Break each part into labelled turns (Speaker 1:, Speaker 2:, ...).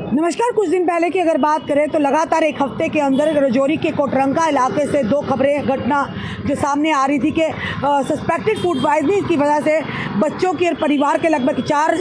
Speaker 1: नमस्कार। कुछ दिन पहले की अगर बात करें तो लगातार एक हफ्ते के अंदर राजौरी के कोटरंका इलाके से दो खबरें घटना जो सामने आ रही थी कि सस्पेक्टेड फूड पॉइजनिंग की वजह से बच्चों के और परिवार के लगभग 4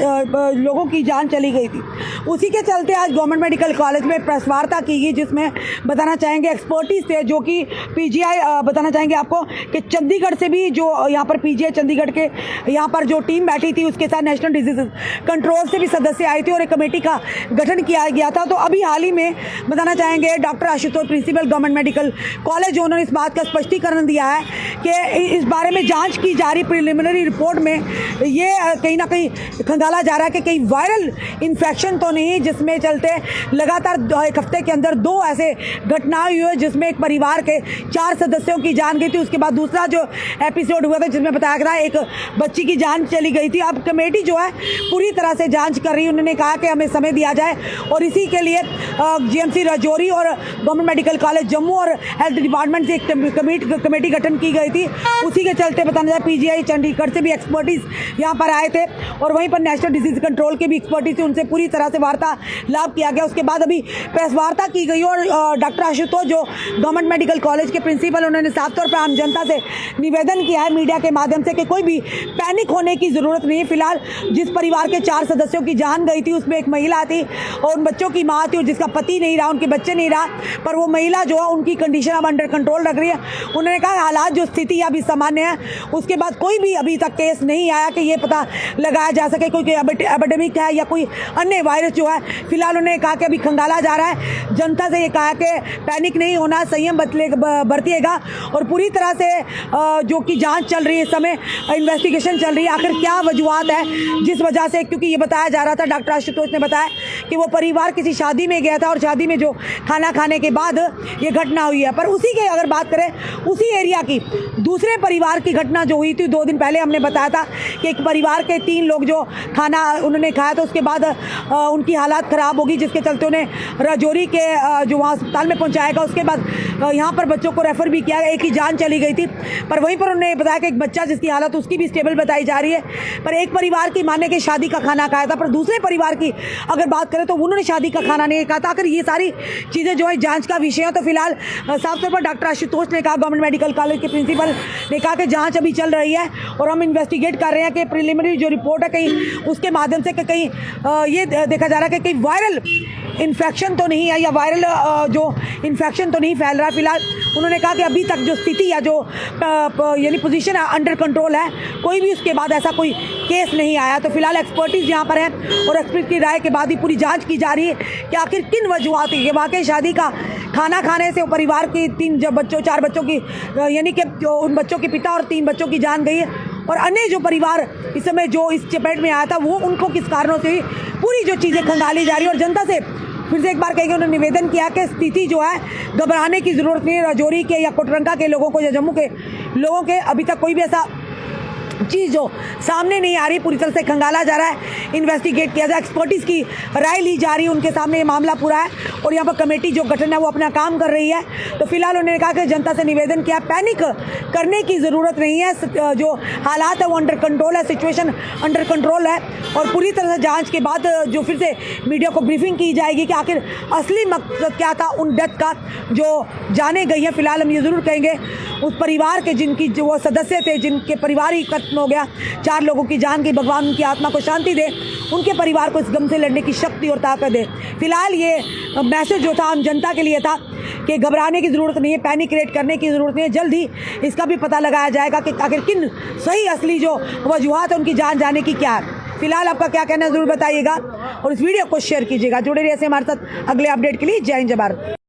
Speaker 1: लोगों की जान चली गई थी। उसी के चलते आज गवर्नमेंट मेडिकल कॉलेज में प्रेस वार्ता की गई, जिसमें बताना चाहेंगे एक्सपर्टीज थे जो कि पीजीआई बताना चाहेंगे आपको कि चंडीगढ़ से भी जो यहाँ पर पीजीआई चंडीगढ़ के यहाँ पर जो टीम बैठी थी उसके साथ नेशनल डिजीज कंट्रोल से भी सदस्य आए थे और एक कमेटी का गठन किया गया था। तो अभी हाल ही में बताना चाहेंगे doctor Ashutosh principal government medical college जो उन्होंने इस बात का स्पष्टीकरण दिया है कि इस बारे में जांच की जा रही प्रिलिमिनरी रिपोर्ट में ये कहीं ना कहीं खंगाला जा रहा है कि कहीं वायरल इन्फेक्शन तो नहीं, जिसमें चलते लगातार एक हफ्ते के अंदर 2 ऐसे घटनाएं हुई जिसमें एक परिवार के 4 सदस्यों की जान गई थी। उसके बाद दूसरा जो एपिसोड हुआ था जिसमें बताया गया एक बच्ची की जान चली गई थी। अब कमेटी जो है पूरी तरह से जांच कर रही है। उन्होंने कहा कि हमें समय दिया जाए और इसी के लिए जीएमसी राजौरी और गवर्नमेंट मेडिकल कॉलेज जम्मू और हेल्थ डिपार्टमेंट से एक कमेटी गठन की गई थी। उसी के चलते बताना जाए पीजीआई चंडीगढ़ से भी एक्सपर्टीज यहाँ पर आए थे और वहीं पर नेशनल डिजीज कंट्रोल के भी एक्सपर्टीज थे, उनसे पूरी तरह से वार्तालाप किया गया। उसके बाद अभी प्रेस वार्ता की गई और डॉक्टर आशुतोष जो गवर्नमेंट मेडिकल कॉलेज के प्रिंसिपल, उन्होंने साफ तौर पर आम जनता से निवेदन किया है मीडिया के माध्यम से कि कोई भी पैनिक होने की जरूरत नहीं है। फिलहाल जिस परिवार के 4 सदस्यों की जान गई थी उसमें एक महिला थी और उन बच्चों की माँ थी और जिसका पति नहीं रहा, उनके बच्चे नहीं रहा, पर वो महिला जो है उनकी कंडीशन अब अंडर कंट्रोल रख रही है। उन्होंने कहा हालात जो स्थिति अभी सामान्य है। उसके बाद कोई भी अभी तक केस नहीं आया कि ये पता लगाया जा सके कोई एपिडेमिक है या कोई अन्य वायरस जो है। फिलहाल उन्होंने कहा कि अभी खंगाला जा रहा है। जनता से ये कहा कि पैनिक नहीं होना, संयम बरतिएगा और पूरी तरह से जो कि जांच चल रही है, इस समय इन्वेस्टिगेशन चल रही है आखिर क्या वजूहत है जिस वजह से, क्योंकि ये बताया जा रहा था, डॉक्टर आशुतोष ने बताया कि वो परिवार किसी शादी में गया था और शादी में जो खाना खाने के बाद ये घटना हुई है। पर उसी के अगर बात करें उसी एरिया की दूसरे परिवार की घटना जो हुई थी 2 दिन पहले, हमने बताया था कि एक परिवार के 3 लोग जो खाना उन्होंने खाया था उसके बाद उनकी हालत ख़राब होगी, जिसके चलते उन्हें राजौरी के जो वहाँ अस्पताल में पहुँचाया गया। उसके बाद यहाँ पर बच्चों को रेफ़र भी किया, एक ही जान चली गई थी। पर वहीं पर उन्होंने बताया कि एक बच्चा जिसकी हालत उसकी भी स्टेबल बताई जा रही है। पर एक परिवार की माने कि शादी का खाना खाया था, पर दूसरे परिवार की अगर बात करें तो उन्होंने शादी का खाना नहीं खाया था। आखिर ये सारी चीज़ें जो है जांच का विषय है। तो फिलहाल साफ तौर पर डॉक्टर आशुतोष ने कहा, गवर्नमेंट मेडिकल कॉलेज के प्रिंसिपल ने कहा कि जांच अभी चल रही है और हम इन्वेस्टिगेट कर रहे हैं कि प्रिलिमिनरी जो रिपोर्ट है कहीं उसके माध्यम से कहीं ये देखा जा रहा है कि कहीं वायरल इन्फेक्शन तो नहीं है या वायरल जो इन्फेक्शन तो नहीं फैल रहा। फिलहाल उन्होंने कहा कि अभी तक जो स्थिति है जो यानी पोजीशन अंडर कंट्रोल है, कोई भी उसके बाद ऐसा कोई केस नहीं आया। तो फिलहाल एक्सपर्टीज यहाँ पर है और एक्सपर्ट की राय के बाद ही पूरी जांच की जा रही है कि आखिर किन वजूहत है। वाकई शादी का खाना खाने से परिवार की 4 बच्चों की यानी कि उन बच्चों के पिता और 3 बच्चों की जान गई है और अन्य जो परिवार इस समय जो इस चपेट में आया था वो उनको किस कारणों से पूरी जो चीज़ें खंगाली जा रही है। और जनता से फिर से एक बार कहेंगे, उन्होंने निवेदन किया कि स्थिति जो है घबराने की ज़रूरत नहीं है। राजौरी के या कोटरंका के लोगों को या जम्मू के लोगों के अभी तक कोई भी ऐसा चीज़ जो सामने नहीं आ रही, पूरी तरह से खंगाला जा रहा है, इन्वेस्टिगेट किया जाए, एक्सपर्टीज़ की राय ली जा रही है, उनके सामने ये मामला पूरा है और यहाँ पर कमेटी जो गठन है वो अपना काम कर रही है। तो फिलहाल उन्होंने कहा कि जनता से निवेदन किया, पैनिक करने की ज़रूरत नहीं है, जो हालात है वो अंडर कंट्रोल है, सिचुएशन अंडर कंट्रोल है और पूरी तरह से जाँच के बाद जो फिर से मीडिया को ब्रीफिंग की जाएगी कि आखिर असली मकसद क्या था उन डेथ का जो जाने गई है। फिलहाल हम ये ज़रूर कहेंगे उस परिवार के जिनकी जो वो सदस्य थे, जिनके परिवार ही खत्म हो गया, 4 लोगों की जान गई, भगवान उनकी आत्मा को शांति दे, उनके परिवार को इस गम से लड़ने की शक्ति और ताकत दे। फिलहाल ये मैसेज जो था आम जनता के लिए था कि घबराने की ज़रूरत नहीं है, पैनिक क्रिएट करने की ज़रूरत नहीं है। जल्द ही इसका भी पता लगाया जाएगा कि आखिर किन सही असली जो वजूहत है उनकी जान जाने की क्या है। फिलहाल आपका क्या कहना है ज़रूर बताइएगा और इस वीडियो को शेयर कीजिएगा। जुड़े रहिए ऐसे हमारे साथ अगले अपडेट के लिए। जय हिंद, जय भारत।